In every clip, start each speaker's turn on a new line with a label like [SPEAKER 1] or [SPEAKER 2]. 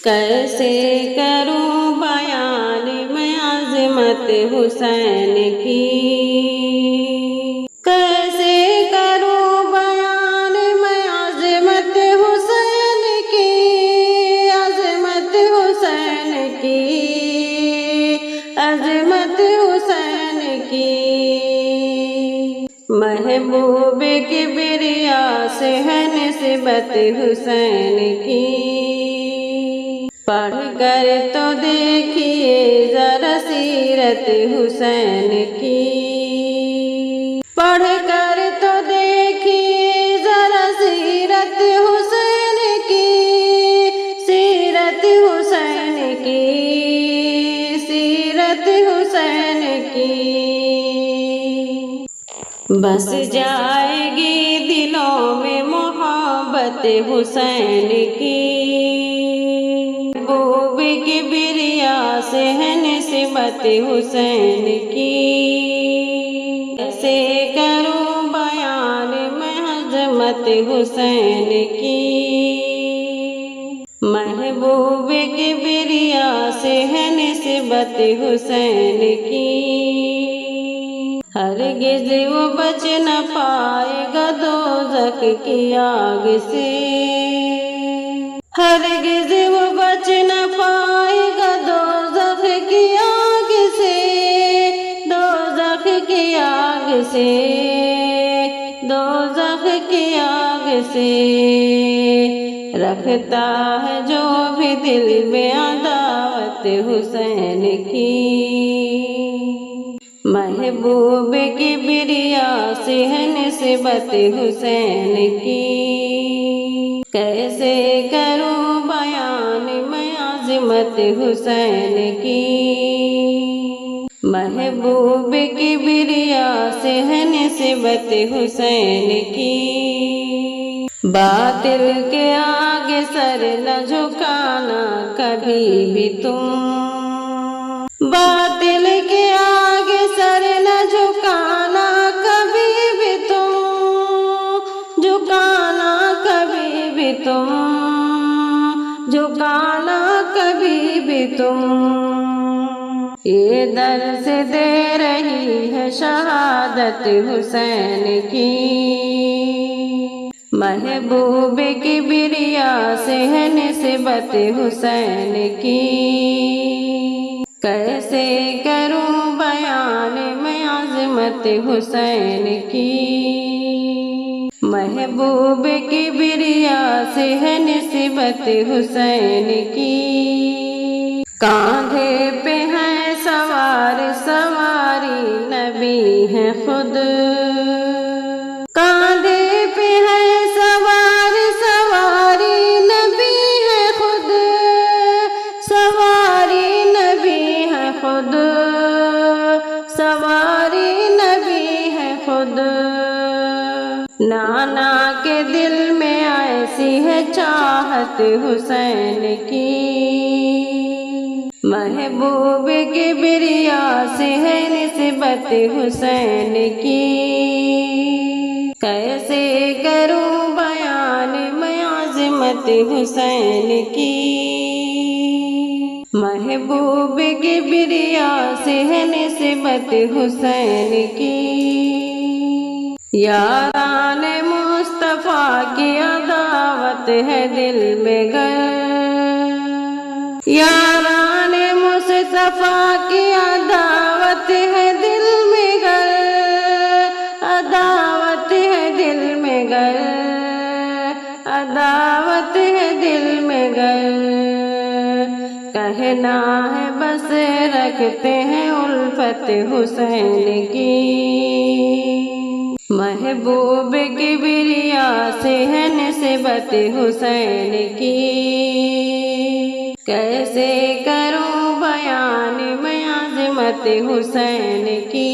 [SPEAKER 1] کیسے کروں بیان میں عظمت حسین کی، کیسے کروں بیان میں عظمت حسین کی، عظمت حسین کی، عظمت حسین کی۔ محبوب کبریا سے ہے نسبت حسین کی، پڑھ کر تو دیکھیے ذرا سیرت حسین کی، پڑھ کر تو دیکھیے ذرا سیرت حسین کی، سیرت حسین کی، سیرت حسین کی۔ بس جائے گی دلوں میں محبت حسین کی، محبوب کبریا سے ہے نسبت حسین کی، کیسے کروں بیان میں عظمت حسین کی۔ محبوب کبریا سے ہے نسبت حسین کی، ہرگز وہ بچ نہ پائے گا دوزخ کی آگ سے، ہرگز وہ بچ نہ پائے گا دوزخ کی آگ سے، دوزخ کی آگ سے، دوزخ کی آگ سے۔ رکھتا ہے جو بھی دل میں عداوت حسین کی، محبوب کبریا سے ہے نسبت حسین کی، کیسے کروں بیان میں عظمت حسین کی۔ محبوب کبریا سے ہے نسبت حسین کی، باطل کے آگے سر نہ جھکانا کبھی بھی تم، باطل کے آگے سر نہ جھکانا کبھی بھی تم، جھکانا کبھی بھی تم، جھکانا کبھی بھی تم۔ یہ درس دے رہی ہے شہادت حسین کی، محبوب کبریا سے ہے نسبت حسین کی، کیسے کروں بیان میں عظمت حسین کی۔ محبوب کبریا سے ہے نسبت حسین کی، کاندھے پہ ہے سوار سواری نبی ہے خود، کاندھے پہ ہے سوار سواری نبی ہے خود، سواری نبی ہے خود، سواری نبی ہے خود۔ نانا کے دل میں ایسی ہے چاہت حسین کی، محبوب کبریا سے ہے نسبت حسین کی، کیسے کروں بیان میں عظمت حسین کی۔ محبوب کبریا سے ہے نسبت حسین کی، یاران مصطفیٰ کی عداوت ہے دل میں گر، یاران مصطفیٰ کی عداوت ہے دل میں گر، عداوت ہے دل میں گر، عداوت ہے دل میں گر۔ کہنا ہے بس رکھتے ہیں الفت حسین کی، محبوب کبریا سے ہے نسبت حسین کی، کیسے کروں بیان میں عظمت حسین کی۔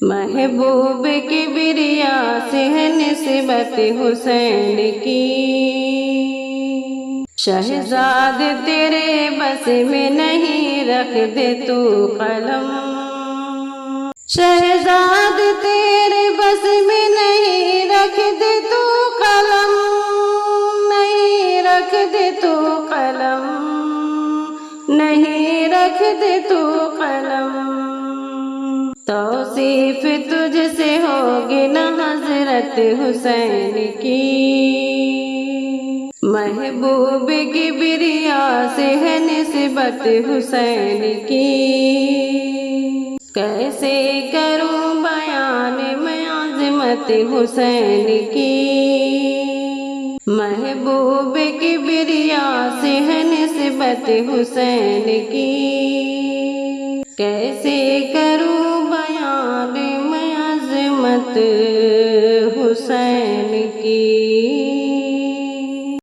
[SPEAKER 1] محبوب کبریا سے ہے نسبت حسین کی، شہزاد تیرے بس میں نہیں رکھ دے تو قلم، شہزاد تیرے بس میں نہیں رکھ دے تو قلم، نہیں رکھ دے تو رکھ دے تو قلم، توصیف تجھ سے ہوگی نہ حضرت حسین کی، محبوب کبریا سے ہے نسبت حسین کی، کیسے کروں بیان میں عظمت حسین کی، محبوب کبریا سے ہے نسبت حسین کی، کیسے کروں بیان میں عظمت حسین کی۔